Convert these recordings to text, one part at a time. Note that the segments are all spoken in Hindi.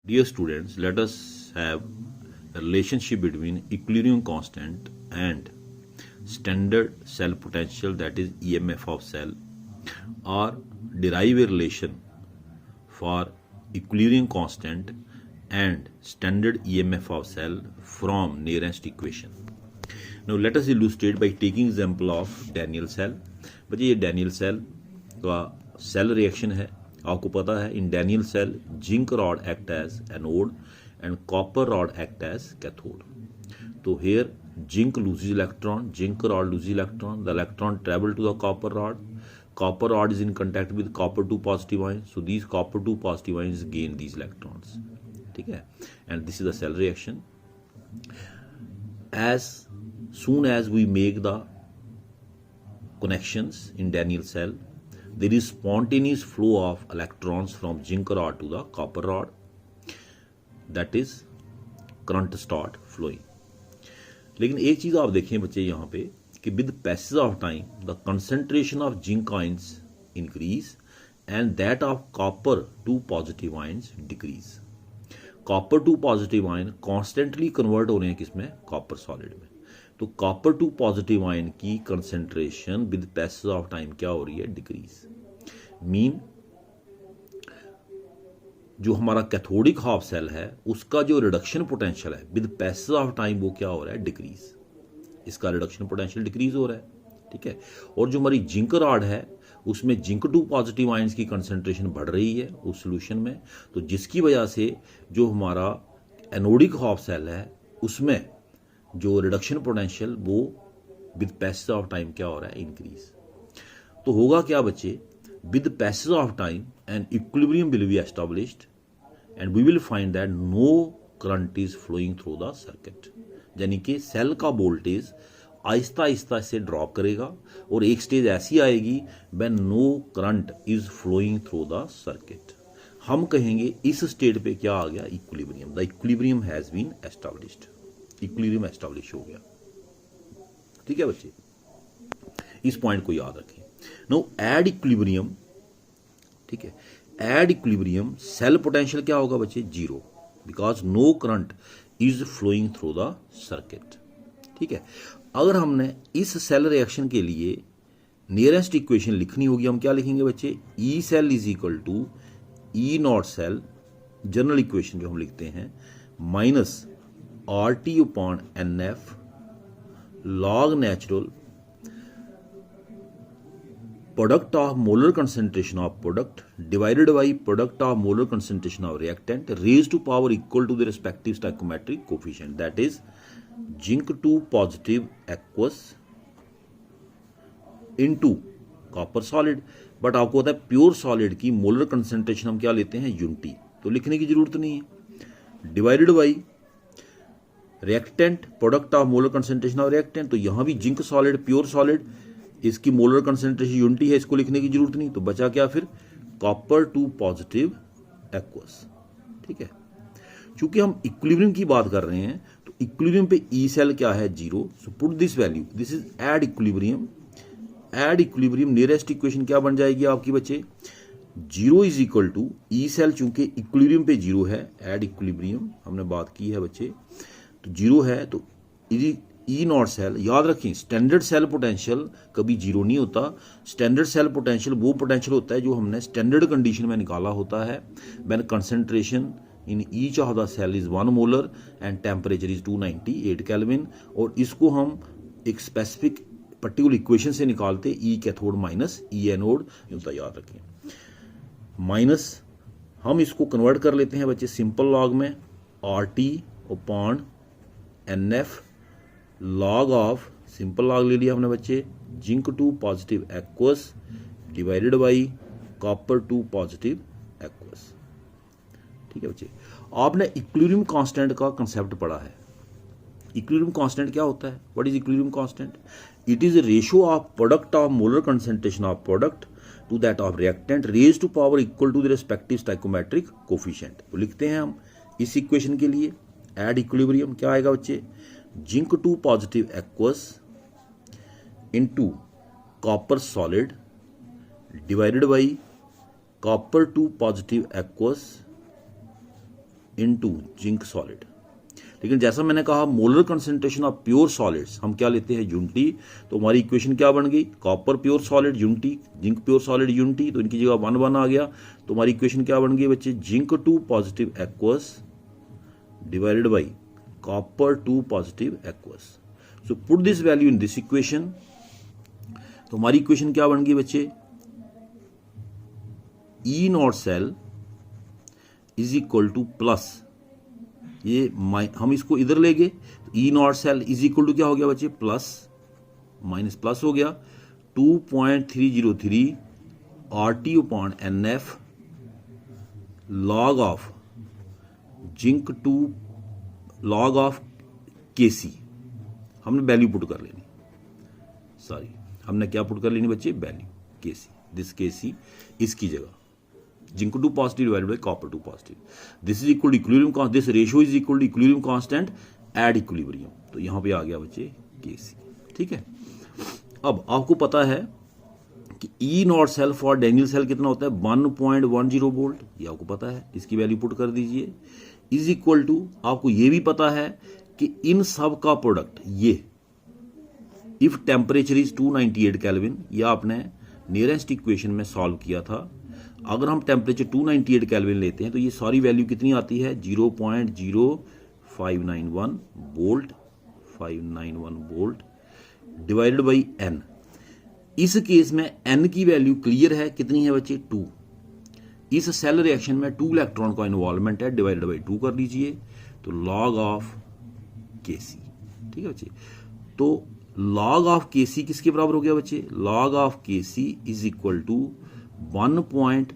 Dear students, let us have a relationship between equilibrium constant and standard cell potential, that is EMF of cell, or derive a relation for equilibrium constant and standard EMF of cell from nearest equation. Now let us illustrate by taking example of Daniell cell. बच्चे ये Daniell cell का सेल रिएक्शन है, आपको पता है in Daniell cell zinc rod act as anode and copper rod act as cathode. तो here zinc loses electron, zinc rod loses electron, the electron travel to the copper rod is in contact with copper 2 positive ions, so these copper 2 positive ions gain these electrons. ठीक है, and this is the cell reaction. As soon as we make the connections in Daniell cell, there is spontaneous flow of electrons from zinc rod to the copper rod, that is current start flowing. लेकिन एक चीज आप देखें बच्चे यहाँ पे कि with passage of time the concentration of zinc ions increase and that of copper 2 positive ions decrease. Copper 2 positive ion constantly convert हो रहे हैं किसमें, कॉपर सॉलिड में. तो कॉपर 2 पॉजिटिव आयन की concentration with passage of time क्या हो रही है, डिक्रीज. मीन जो हमारा कैथोडिक हाफ सेल है उसका जो रिडक्शन पोटेंशियल है विद पैसेज ऑफ टाइम वो क्या हो रहा है, डिक्रीज. इसका रिडक्शन पोटेंशियल डिक्रीज हो रहा है. ठीक है, और जो हमारी जिंक रॉड है उसमें जिंक 2 पॉजिटिव आयंस की कंसंट्रेशन बढ़ रही है उस सोल्यूशन में, तो जिसकी वजह से जो हमारा एनोडिक हाफ सेल है उसमें जो रिडक्शन पोटेंशियल वो विद पैसेज ऑफ टाइम क्या हो रहा है, इंक्रीज. तो होगा क्या बच्चे, with the passage of time an equilibrium will be established and we will find that no current is flowing through the circuit. यानी कि सेल का वोल्टेज आहिस्ता आहिस्ता से ड्रॉप करेगा और एक स्टेज ऐसी आएगी when no current is flowing through the circuit. हम कहेंगे इस स्टेट पे क्या आ गया, equilibrium. The equilibrium has been established. Equilibrium establish हो गया. ठीक है बच्चे, इस पॉइंट को याद रखें. नो एड इक्विलिब्रियम, ठीक है, एड इक्विलिब्रियम सेल पोटेंशियल क्या होगा बच्चे, zero, because no current is flowing through the circuit. ठीक है, अगर हमने इस सेल रिएक्शन के लिए नियरेस्ट इक्वेशन लिखनी होगी, हम क्या लिखेंगे बच्चे, E cell is equal to E not cell, general equation जो हम लिखते हैं, minus R T upon n F log natural product of molar concentration of product divided by product of molar concentration of reactant raised to power equal to the respective stoichiometric coefficient, that is zinc 2 positive aqueous into copper solid. But आपको पता है प्योर सॉलिड की मोलर कंसेंट्रेशन हम क्या लेते हैं, यूनिटी, तो लिखने की जरूरत नहीं है. Divided by reactant product of molar concentration of reactant, तो यहां भी जिंक सॉलिड प्योर सॉलिड, इसकी मोलर कंसेंट्रेशन यूनिटी है, इसको लिखने की जरूरत नहीं. तो बचा क्या फिर, कॉपर 2 पॉजिटिव एक्वस. ठीक है, चूंकि हम इक्विलिब्रियम की बात कर रहे हैं तो इक्विलिब्रियम पे ई सेल क्या है, zero. So put this value, this is at equilibrium. At equilibrium Nernst equation क्या बन जाएगी आपकी बच्चे, zero is equal to E cell, चूंकि इक्विलिब्रियम पे जीरो है, एड इक्विलिब्रियम हमने बात की है बच्चे, तो जीरो है, तो ई नॉट सेल. याद रखें स्टैंडर्ड सेल पोटेंशियल कभी जीरो नहीं होता. स्टैंडर्ड सेल पोटेंशियल वो पोटेंशियल होता है जो हमने स्टैंडर्ड कंडीशन में निकाला होता है, when concentration in each of the cell is 1 molar and temperature is 298 kelvin. और इसको हम एक स्पेसिफिक पर्टिकुलर इक्वेशन से निकालते, E cathode minus E anode, यूं याद रखें. माइनस हम इसको कन्वर्ट कर लेते हैं बच्चे सिंपल लॉग में, R T upon n F log of, simple log ले लिया हमने बच्चे, zinc 2 positive aqueous divided by copper 2 positive aqueous. ठीक है बच्चे, आपने इक्विलिब्रियम कांस्टेंट का कंसेप्ट पढ़ा है. इक्विलिब्रियम कांस्टेंट क्या होता है, what is equilibrium constant, it is ratio of product of molar concentration of product to that of reactant raise to power equal to the respective stoichiometric coefficient. तो लिखते हैं हम इस इक्वेशन के लिए एड इक्विलिब्रियम क्या आएगा बच्चे, zinc 2 positive aqueous into copper solid divided by copper 2 positive aqueous into zinc solid. लेकिन जैसा मैंने कहा molar concentration of pure solids हम क्या लेते हैं, यूनिटी। तो हमारी इक्वेशन क्या बन गई, copper pure solid unity, zinc pure solid unity, तो इनकी जगह 1 1 आ गया। तो हमारी इक्वेशन क्या बन गई बच्चे, zinc 2 positive aqueous divided by copper 2 positive aqueous. So put this value in this equation. तो हमारी इक्वेशन क्या बन गई बच्चे, E not cell is equal to plus, ये हम इसको इधर ले गए, E not cell is equal to क्या हो गया बच्चे, प्लस माइनस प्लस हो गया 2.303 RT upon NF log of zinc 2 log of KC। हमने वैल्यू पुट कर लेनी, सॉरी हमने क्या पुट कर लेनी बच्चे, वैल्यू KC, दिस KC इसकी जगह zinc 2 positive divided by copper 2 positive, this is equal to equilibrium, this ratio is equal to equilibrium constant at equilibrium. तो यहां पे आ गया बच्चे KC, ठीक है। अब आपको पता है कि E not cell for Daniell cell कितना होता है, 1.10 वोल्ट, ये आपको पता है, इसकी वैल्यू पुट कर दीजिए, इज इक्वल टू आपको ये भी पता है कि इन सब का प्रोडक्ट ये इफ टेम्परेचर इज 298 केल्विन, ये आपने नियरेस्ट इक्वेशन में सॉल्व किया था। अगर हम टेम्परेचर 298 केल्विन लेते हैं तो ये सारी वैल्यू कितनी आती है, 0.0591 volt, 591 volt divided by N। इस केस में N की वैल्यू क्लियर है, कितनी है बच्चे, 2। इस सेल रिएक्शन में 2 इलेक्ट्रॉन का इन्वॉल्वमेंट है, डिवाइडेड बाई 2 कर लीजिए, तो लॉग ऑफ KC, ठीक है बच्चे। तो लॉग ऑफ KC किसके बराबर हो गया बच्चे, log of KC is equal to 1.10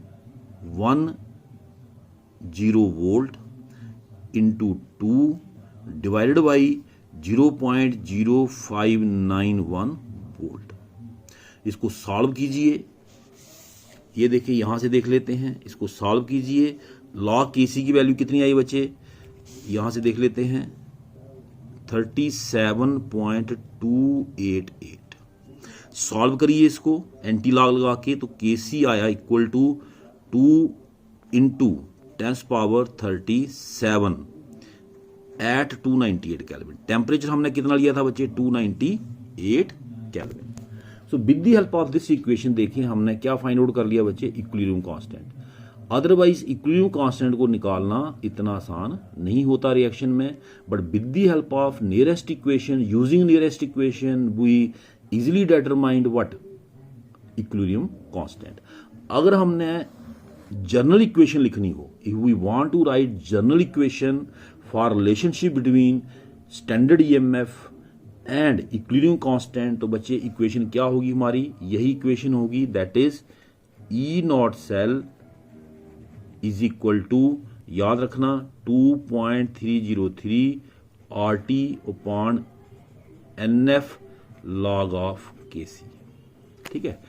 volt into 2 divided by 0.0591 volt. इसको सॉल्व कीजिए, ये देखिए यहां से देख लेते हैं, इसको सॉल्व कीजिए, लॉग KC की वैल्यू कितनी आई बच्चे, यहां से देख लेते हैं 37.288। सॉल्व करिए इसको एंटी लॉग लगा के, तो KC आया equal to 2 into 10⁻37 at 298 kelvin. Temperature हमने कितना लिया था बच्चे, 298 kelvin. So with the help of this equation देखिए हमने क्या फाइंड आउट कर लिया बच्चे, equilibrium constant. Otherwise equilibrium constant को निकालना इतना आसान नहीं होता रिएक्शन में, but with the help of Nernst equation, using Nernst equation we easily determined what, equilibrium constant. अगर हमने जनरल इक्वेशन लिखनी हो, if we want to write general equation for relationship between standard EMF and equilibrium constant, तो बच्चे इक्वेशन क्या होगी हमारी, यही इक्वेशन होगी, that is E not cell is equal to, याद रखना 2.303 RT upon NF log of KC, ठीक है।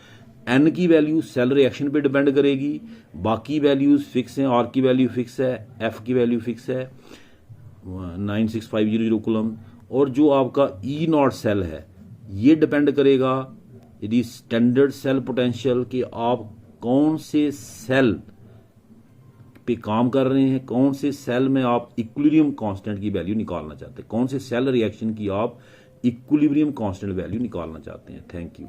N की वैल्यू सेल रिएक्शन पे डिपेंड करेगी, बाकी वैल्यूज फिक्स हैं, R की वैल्यू फिक्स है, F की वैल्यू फिक्स है 96500 कूलम, और जो आपका E नॉट सेल है ये डिपेंड करेगा यदि स्टैंडर्ड सेल पोटेंशियल कि आप कौन से सेल पे काम कर रहे हैं, कौन से सेल में आप इक्विलिब्रियम कांस्टेंट की वैल्यू निकालना चाहते हैं, कौन से सेल रिएक्शन की आप इक्विलिब्रियम कांस्टेंट वैल्यू निकालना चाहते हैं। Thank you.